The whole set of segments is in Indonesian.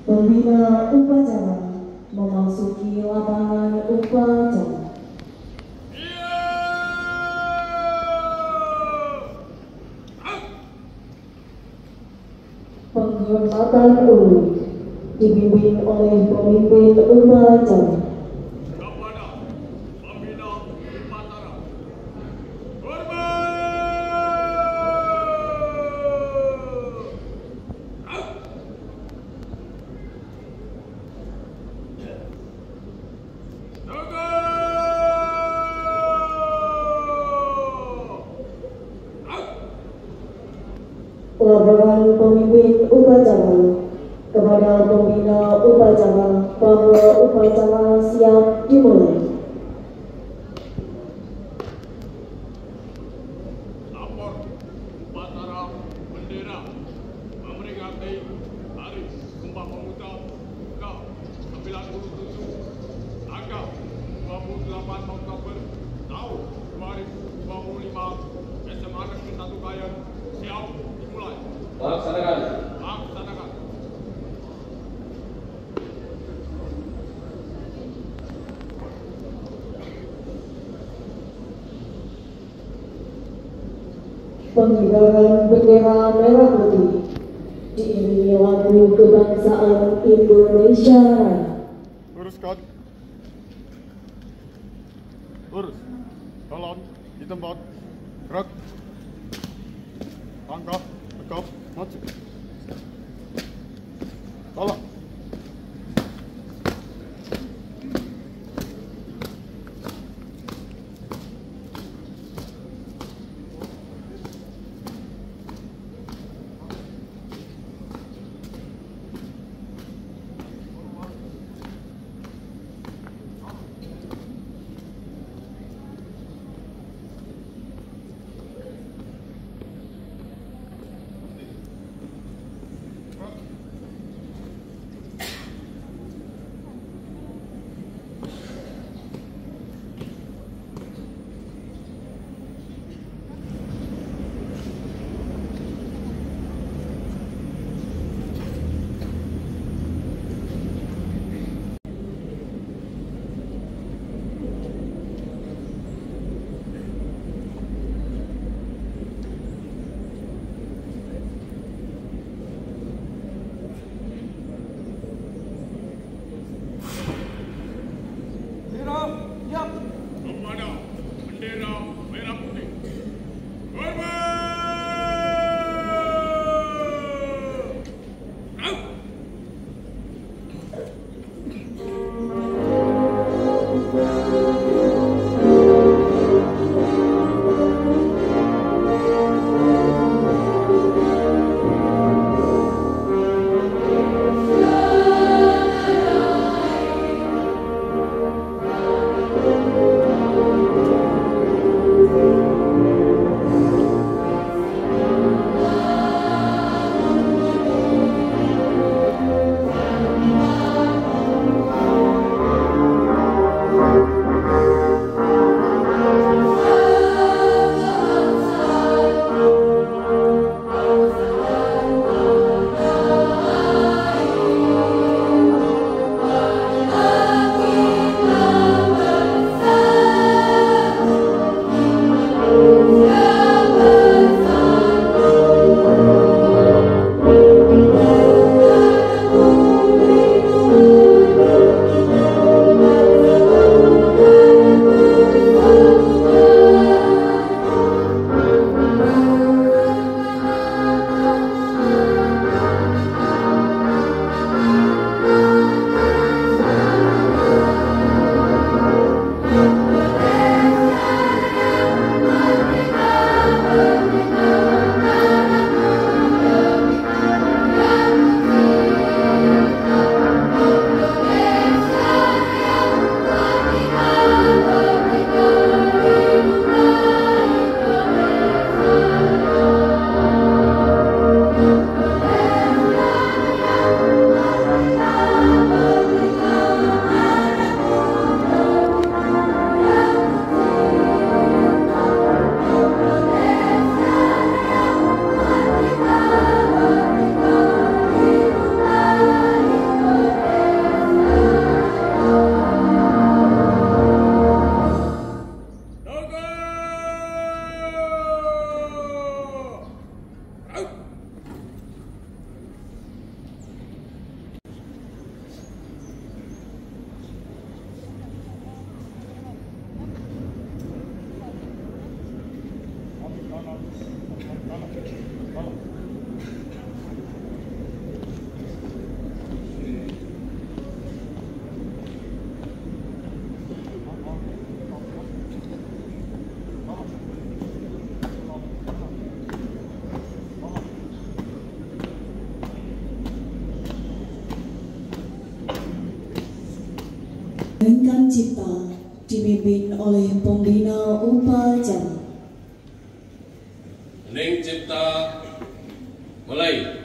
Pembina upacara memasuki lapangan upacara. Penghormatan uluk dipimpin oleh pemimpin upacara. Kepada pembina upacara, Laporan pemimpin upacara kepada pembina upacara bahwa upacara siap dimulai. lapor upacara bendera memperingati Hari Sumpah Pemuda ke-97 tanggal 28 Oktober tahun 2025 SMA Negeri 1 Kayen siap dimulai. Laksanakan. Laksanakan. Pengibaran bendera merah putih diiringi lagu kebangsaan Indonesia Raya. Luruskan. Lurus. Jalan di tempat. Gerak. Langkah. Tegap. Maju. Tolak. Bentang Cipta dipimpin oleh pembina upacara. Hening Cipta mulai.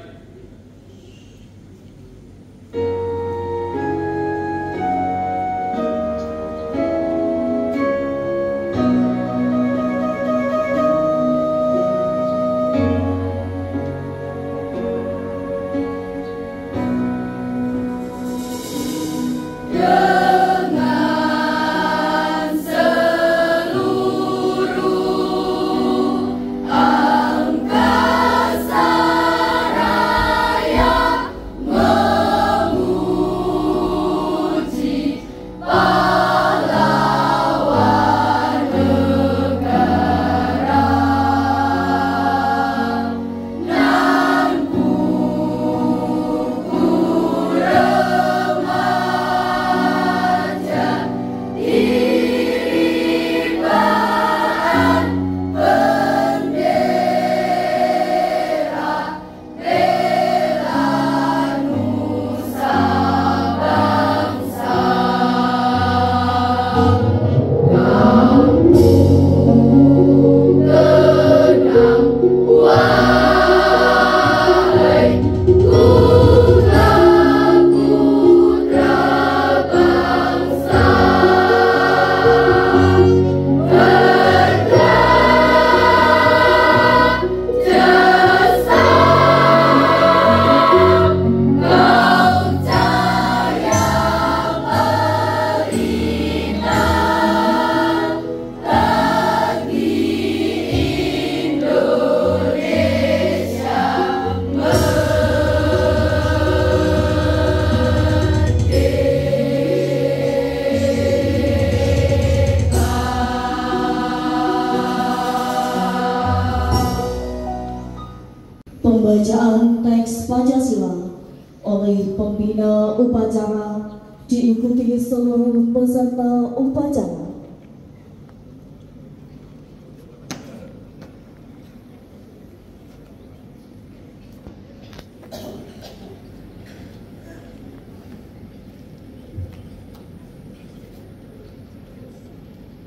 Pembacaan teks Pancasila oleh pembina upacara diikuti seluruh peserta upacara.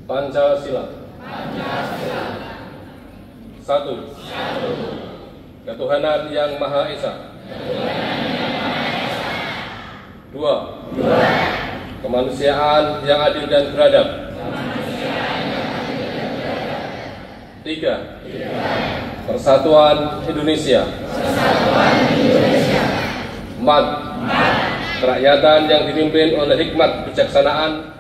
Pancasila. Satu. Ketuhanan Yang Maha Esa. Dua. Kemanusiaan yang adil dan beradab. Tiga. Persatuan Indonesia. Empat. Kerakyatan yang dipimpin oleh hikmat bijaksanaan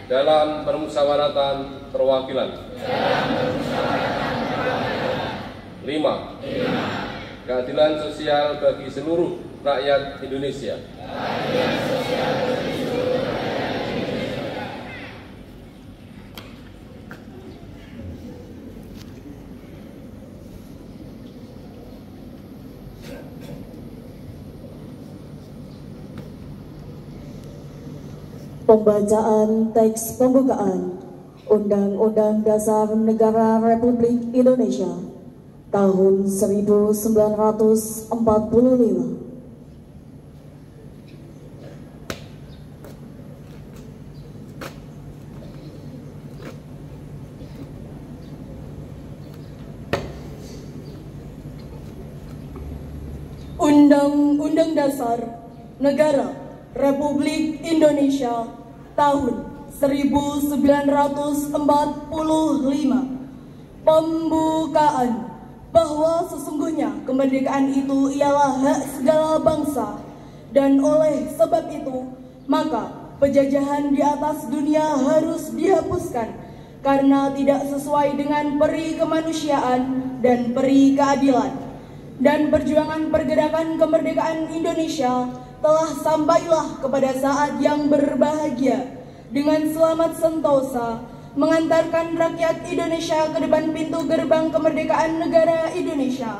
dalam permusyawaratan perwakilan. 5. Keadilan sosial bagi seluruh rakyat Indonesia. Pembacaan teks pembukaan Undang-Undang Dasar Negara Republik Indonesia tahun 1945. Undang-Undang Dasar Negara Republik Indonesia tahun 1945. Pembukaan bahwa sesungguhnya kemerdekaan itu ialah hak segala bangsa, dan oleh sebab itu maka penjajahan di atas dunia harus dihapuskan karena tidak sesuai dengan peri kemanusiaan dan peri keadilan. Dan perjuangan pergerakan kemerdekaan Indonesia telah sampailah kepada saat yang berbahagia dengan selamat sentosa mengantarkan rakyat Indonesia ke depan pintu gerbang kemerdekaan negara Indonesia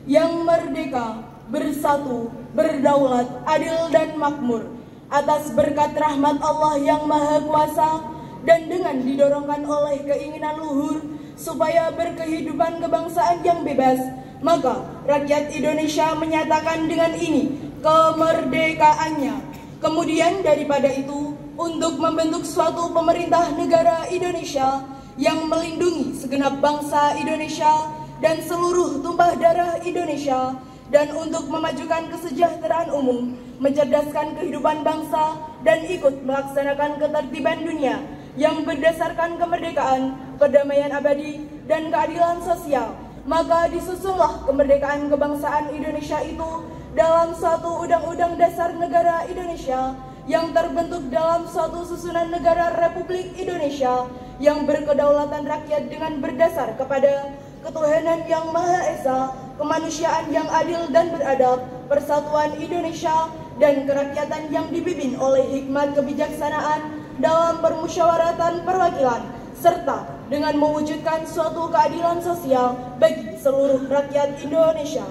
yang merdeka, bersatu, berdaulat, adil dan makmur atas berkat rahmat Allah yang Maha Kuasa dan dengan didorongkan oleh keinginan luhur supaya berkehidupan kebangsaan yang bebas, maka rakyat Indonesia menyatakan dengan ini kemerdekaannya. Kemudian daripada itu, untuk membentuk suatu pemerintah negara Indonesia yang melindungi segenap bangsa Indonesia dan seluruh tumpah darah Indonesia, dan untuk memajukan kesejahteraan umum, mencerdaskan kehidupan bangsa, dan ikut melaksanakan ketertiban dunia yang berdasarkan kemerdekaan, perdamaian abadi, dan keadilan sosial, maka disusunlah kemerdekaan kebangsaan Indonesia itu dalam suatu Undang-Undang Dasar Negara Indonesia yang terbentuk dalam suatu susunan negara Republik Indonesia yang berkedaulatan rakyat dengan berdasar kepada ketuhanan yang Maha Esa, kemanusiaan yang adil dan beradab, persatuan Indonesia, dan kerakyatan yang dipimpin oleh hikmat kebijaksanaan dalam permusyawaratan perwakilan, serta dengan mewujudkan suatu keadilan sosial bagi seluruh rakyat Indonesia.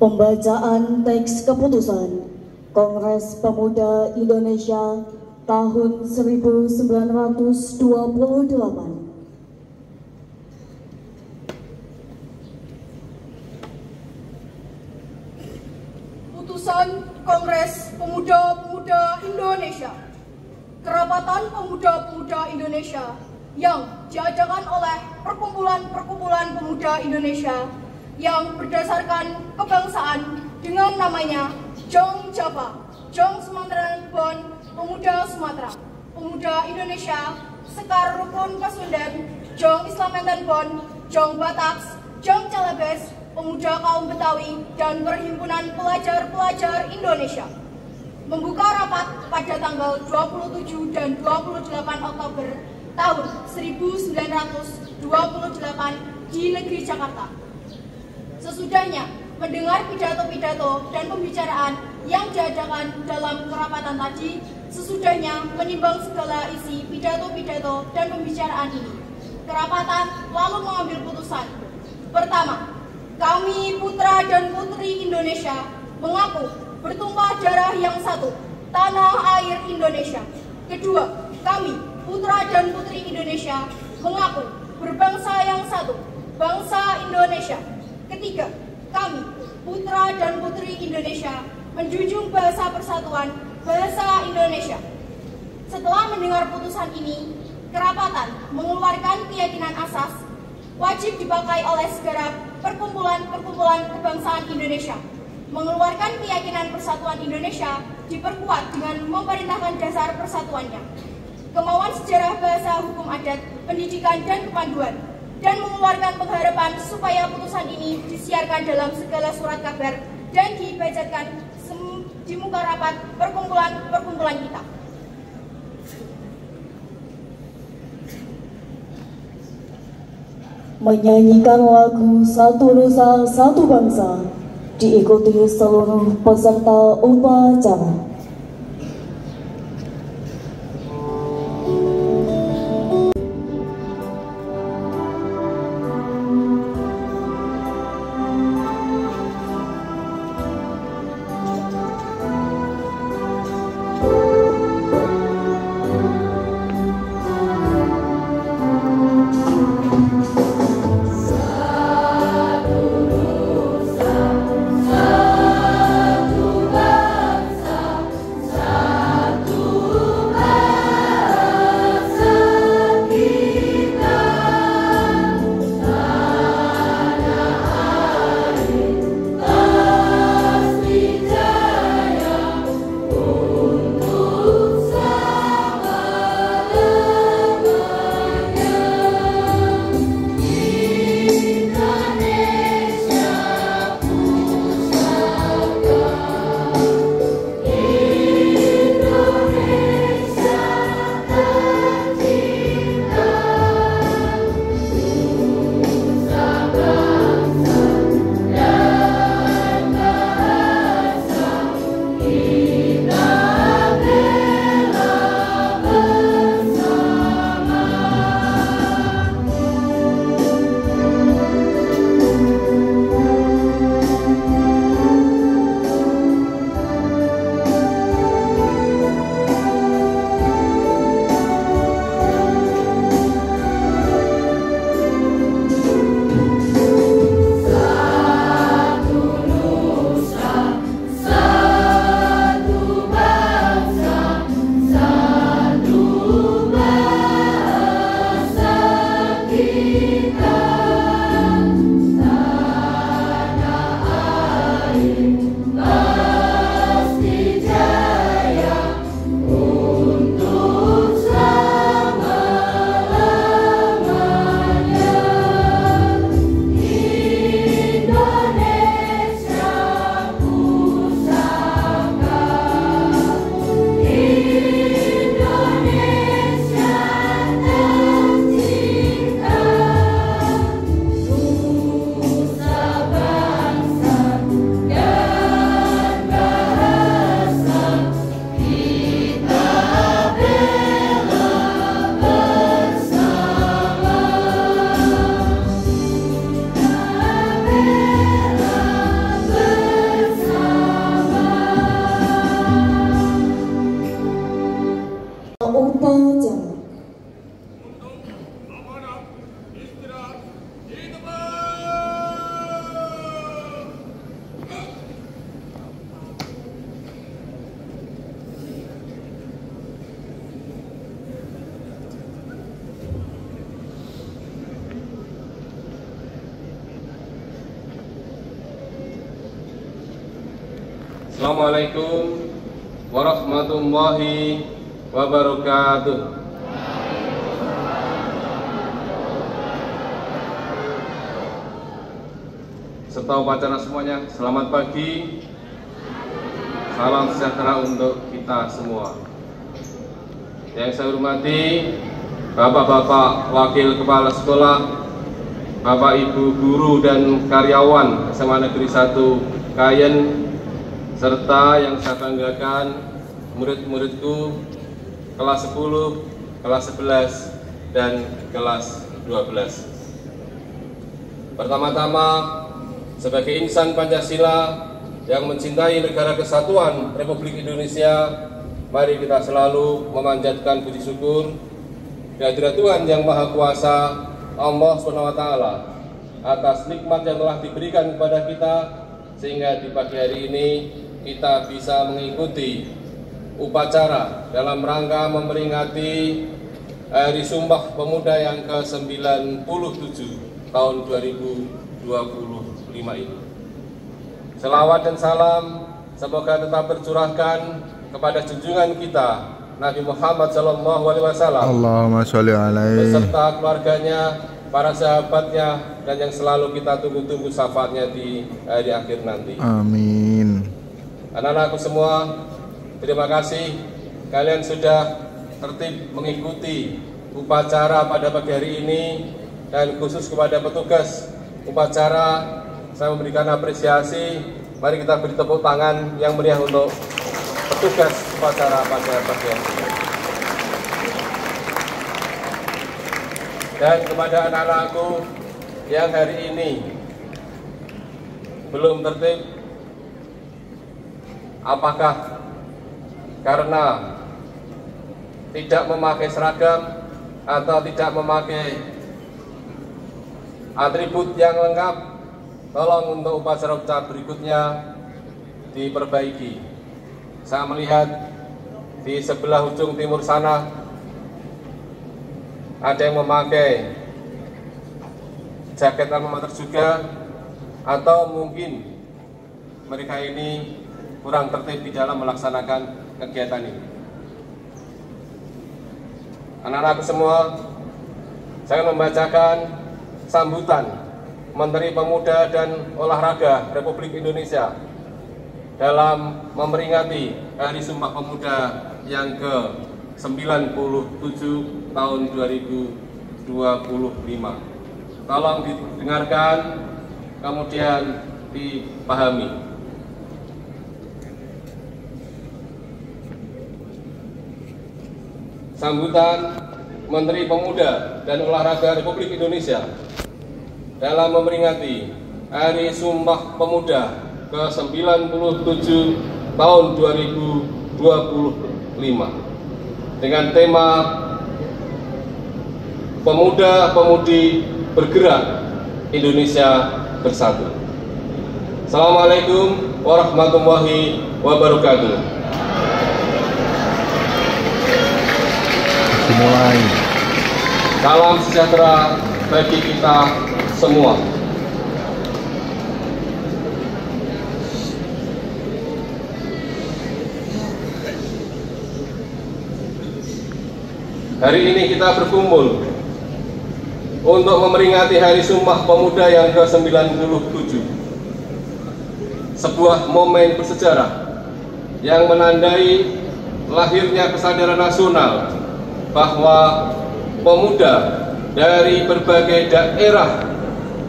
Pembacaan teks keputusan Kongres Pemuda Indonesia tahun 1928. Putusan Kongres Pemuda-Pemuda Indonesia. Kerapatan Pemuda-Pemuda Indonesia yang diadakan oleh perkumpulan-perkumpulan pemuda Indonesia yang berdasarkan kebangsaan dengan namanya Jong Java, Jong Sumatera Bon, Pemuda Sumatera, Pemuda Indonesia, Sekar Rukun Pasundan, Jong Islamenten Bon, Jong Bataks, Jong Celebes, Pemuda Kaum Betawi, dan Perhimpunan Pelajar-Pelajar Indonesia membuka rapat pada tanggal 27 dan 28 Oktober tahun 1928 di negeri Jakarta. Sesudahnya mendengar pidato-pidato dan pembicaraan yang diadakan dalam kerapatan tadi, sesudahnya menimbang segala isi pidato-pidato dan pembicaraan ini, kerapatan lalu mengambil putusan. Pertama, kami putra dan putri Indonesia mengaku bertumpah darah yang satu, tanah air Indonesia. Kedua, kami putra dan putri Indonesia mengaku berbangsa yang satu, bangsa Indonesia. Ketiga, kami putra dan putri Indonesia menjunjung bahasa persatuan, bahasa Indonesia. Setelah mendengar putusan ini, kerapatan mengeluarkan keyakinan asas wajib dipakai oleh segenap perkumpulan-perkumpulan kebangsaan Indonesia. Mengeluarkan keyakinan persatuan Indonesia diperkuat dengan memerintahkan dasar persatuannya, kemauan sejarah bahasa hukum adat, pendidikan dan kepanduan, dan mengeluarkan pengharapan supaya putusan ini disiarkan dalam segala surat kabar dan dibacakan di muka rapat perkumpulan-perkumpulan kita. Menyanyikan lagu Satu Nusa Satu Bangsa diikuti seluruh peserta upacara. Satu Assalamualaikum warahmatullahi wabarakatuh. Serta upacara semuanya, selamat pagi, salam sejahtera untuk kita semua. Yang saya hormati Bapak-bapak Wakil Kepala Sekolah, Bapak Ibu Guru dan karyawan SMA Negeri 1 Kayen, serta yang saya banggakan murid-muridku kelas 10, kelas 11, dan kelas 12. Pertama-tama, sebagai insan Pancasila yang mencintai negara kesatuan Republik Indonesia, mari kita selalu memanjatkan puji syukur kehadirat Tuhan Yang Maha Kuasa, Allah SWT, atas nikmat yang telah diberikan kepada kita, sehingga di pagi hari ini kita bisa mengikuti upacara dalam rangka memperingati Hari Sumpah Pemuda yang ke-97 tahun 2025 ini. Selawat dan salam semoga tetap tercurahkan kepada junjungan kita Nabi Muhammad SAW, Allahumma sholli alaihi, beserta keluarganya, para sahabatnya, dan yang selalu kita tunggu-tunggu syafaatnya di hari akhir nanti. amin. Anak-anakku semua, terima kasih kalian sudah tertib mengikuti upacara pada pagi hari ini, dan khusus kepada petugas upacara saya memberikan apresiasi. Mari kita beri tepuk tangan yang meriah untuk petugas upacara pada pagi hari ini. Dan kepada anak-anakku yang hari ini belum tertib, apakah karena tidak memakai seragam atau tidak memakai atribut yang lengkap, tolong untuk upacara berikutnya diperbaiki. Saya melihat di sebelah ujung timur sana ada yang memakai jaket alma mater juga, atau mungkin mereka ini kurang tertib di dalam melaksanakan kegiatan ini. Anak-anakku semua, saya akan membacakan sambutan Menteri Pemuda dan Olahraga Republik Indonesia dalam memperingati Hari Sumpah Pemuda yang ke-97 tahun 2025. Tolong didengarkan, kemudian dipahami. Sambutan Menteri Pemuda dan Olahraga Republik Indonesia dalam memperingati Hari Sumpah Pemuda ke-97 tahun 2025 dengan tema Pemuda-Pemudi Bergerak, Indonesia Bersatu. Assalamualaikum warahmatullahi wabarakatuh. Dimulai. Salam sejahtera bagi kita semua. Hari ini kita berkumpul untuk memperingati Hari Sumpah Pemuda yang ke-97. Sebuah momen bersejarah yang menandai lahirnya kesadaran nasional bahwa pemuda dari berbagai daerah,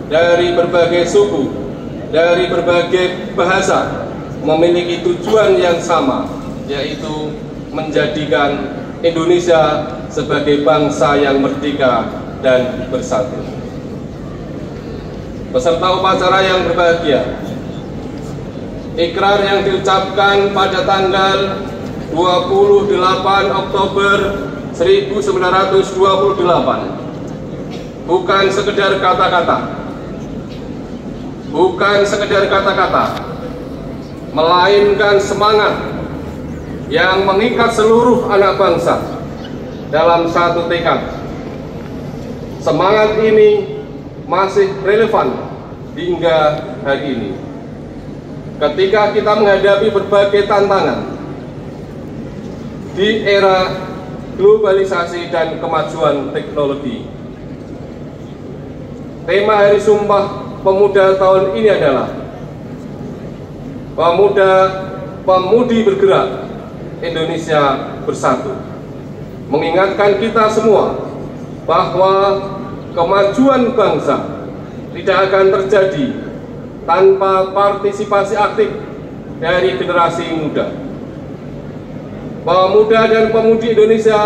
dari berbagai suku, dari berbagai bahasa memiliki tujuan yang sama, yaitu menjadikan Indonesia sebagai bangsa yang merdeka dan bersatu. Peserta upacara yang berbahagia, ikrar yang diucapkan pada tanggal 28 Oktober 1928 bukan sekedar kata-kata, melainkan semangat yang mengikat seluruh anak bangsa dalam satu tekad. Semangat ini masih relevan hingga hari ini. ketika kita menghadapi berbagai tantangan di era globalisasi dan kemajuan teknologi. Tema Hari Sumpah Pemuda tahun ini adalah Pemuda Pemudi Bergerak, Indonesia Bersatu. Mengingatkan kita semua bahwa kemajuan bangsa tidak akan terjadi tanpa partisipasi aktif dari generasi muda. Pemuda dan pemudi Indonesia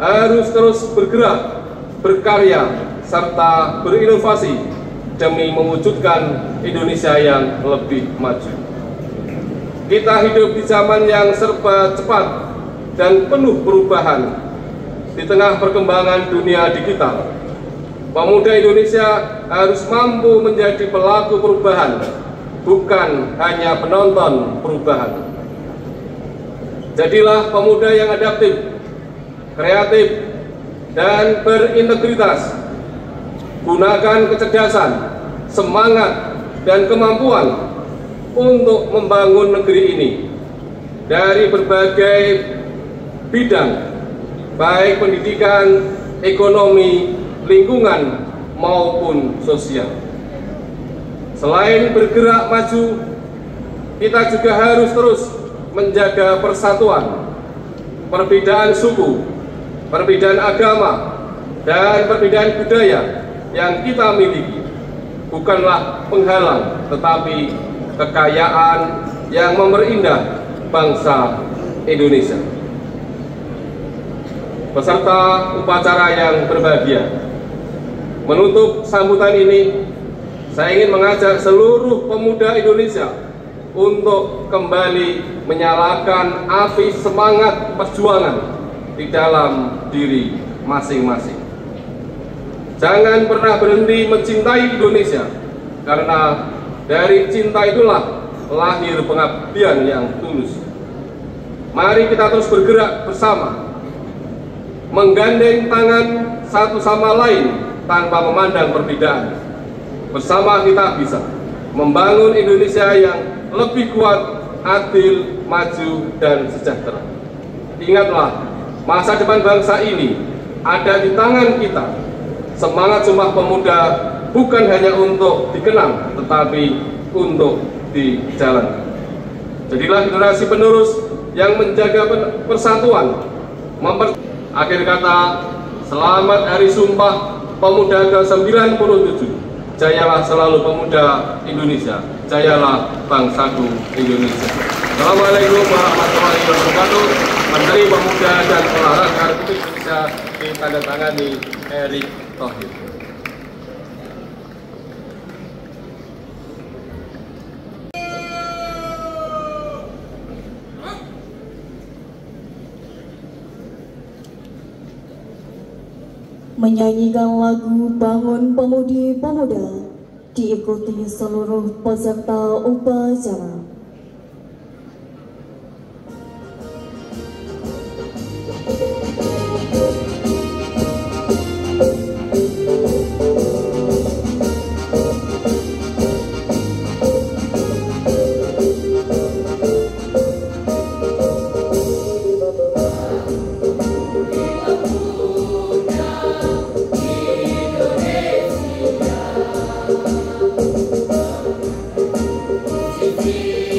harus terus bergerak, berkarya, serta berinovasi demi mewujudkan Indonesia yang lebih maju. Kita hidup di zaman yang serba cepat dan penuh perubahan di tengah perkembangan dunia digital. Pemuda Indonesia harus mampu menjadi pelaku perubahan, bukan hanya penonton perubahan. Jadilah pemuda yang adaptif, kreatif, dan berintegritas. Gunakan kecerdasan, semangat, dan kemampuan untuk membangun negeri ini dari berbagai bidang, baik pendidikan, ekonomi, lingkungan, maupun sosial. Selain bergerak maju, kita juga harus terus menjaga persatuan, perbedaan suku, perbedaan agama, dan perbedaan budaya yang kita miliki bukanlah penghalang, tetapi kekayaan yang memperindah bangsa Indonesia. Peserta upacara yang berbahagia, menutup sambutan ini, saya ingin mengajak seluruh pemuda Indonesia untuk kembali menyalakan api semangat perjuangan di dalam diri masing-masing. Jangan pernah berhenti mencintai Indonesia, karena dari cinta itulah lahir pengabdian yang tulus. Mari kita terus bergerak bersama, menggandeng tangan satu sama lain tanpa memandang perbedaan. Bersama kita bisa membangun Indonesia yang lebih kuat, adil, maju, dan sejahtera. Ingatlah, masa depan bangsa ini ada di tangan kita. Semangat Sumpah Pemuda bukan hanya untuk dikenang, tetapi untuk dijalankan. Jadilah generasi penerus yang menjaga persatuan. Akhir kata, selamat Hari Sumpah Pemuda ke-97. Jayalah selalu pemuda Indonesia, jayalah bangsaku Indonesia. Assalamualaikum warahmatullahi wabarakatuh. Menteri Pemuda dan Olahraga Republik Indonesia ditandatangani Erick Thohir. Menyanyikan lagu Bangun Pemudi Pemuda diikuti seluruh peserta upacara. See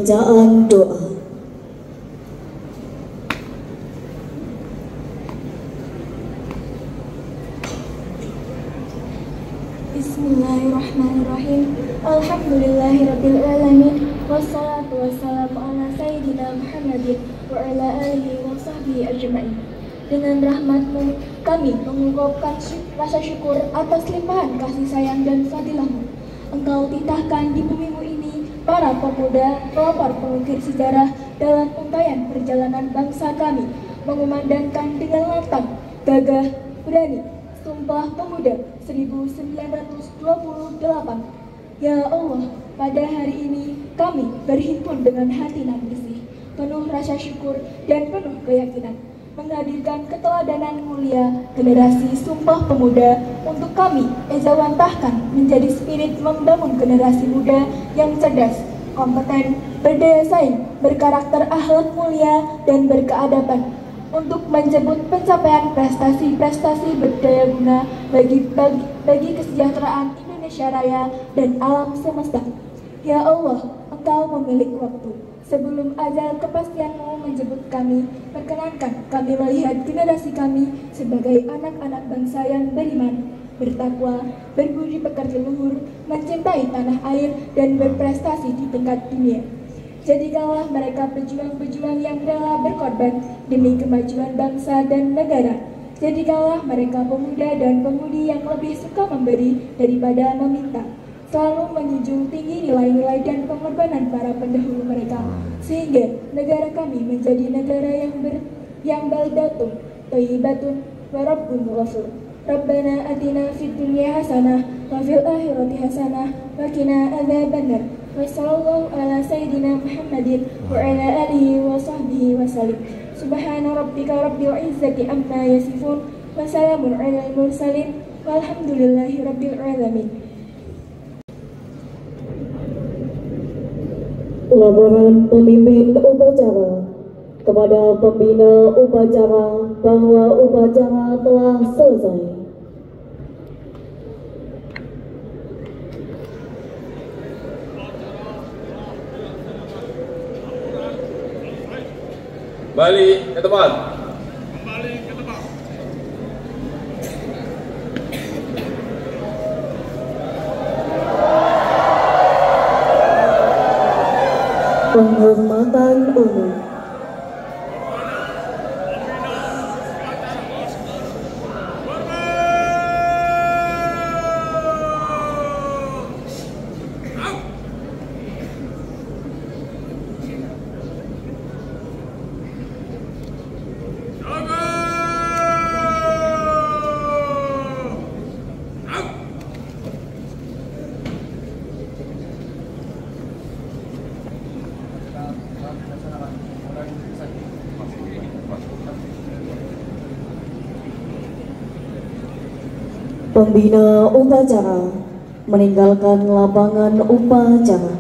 Bacaan doa. Bismillahirrahmanirrahim. Alhamdulillahirrabbilalamin. Wassalatu wassalamu ala sayyidina Muhammadin wa ala alihi wa sahbihi ajma'in. Dengan rahmat-Mu, kami mengungkapkan rasa syukur atas limpahan kasih sayang dan fadilah-Mu. Engkau titahkan di bumi-Mu ini para pemuda, pelopor pengukir sejarah dalam untayan perjalanan bangsa kami, mengumandangkan dengan lantang, gagah, berani, Sumpah Pemuda 1928. Ya Allah, pada hari ini kami berhimpun dengan hati nan bersih, penuh rasa syukur dan penuh keyakinan, menghadirkan keteladanan mulia generasi Sumpah Pemuda untuk kami ejawantahkan menjadi spirit membangun generasi muda yang cerdas, kompeten, berdaya saing, berkarakter akhlak mulia dan berkeadaban, untuk menjemput pencapaian prestasi-prestasi berdaya guna bagi kesejahteraan Indonesia Raya dan alam semesta. Ya Allah, Engkau memiliki waktu. Sebelum ajal kepastian-Mu menjemput kami, perkenankan kami melihat generasi kami sebagai anak-anak bangsa yang beriman, bertakwa, berbudi pekerti luhur, mencintai tanah air, dan berprestasi di tingkat dunia. Jadikanlah mereka pejuang-pejuang yang rela berkorban demi kemajuan bangsa dan negara. Jadikanlah mereka pemuda dan pemudi yang lebih suka memberi daripada meminta, selalu menjunjung tinggi nilai-nilai dan pengorbanan para pendahulu mereka, sehingga negara kami menjadi negara yang baldatun, thayyibatun, wa rabbun ghafur. Rabbana atina fid dunya hasanah wa fil akhirati hasanah wa qina adzabannar. Wa sallallahu ala sayyidina Muhammadin wa ala alihi wa sahbihi wa sallim. Subhana rabbika rabbil izzati amma yasifun wa salamun alal mursalin walhamdulillahi rabbil alamin. Laporan pemimpin upacara kepada pembina upacara bahwa upacara telah selesai. Kembali ke tempat. Penghormatan umum. Pembina upacara meninggalkan lapangan upacara.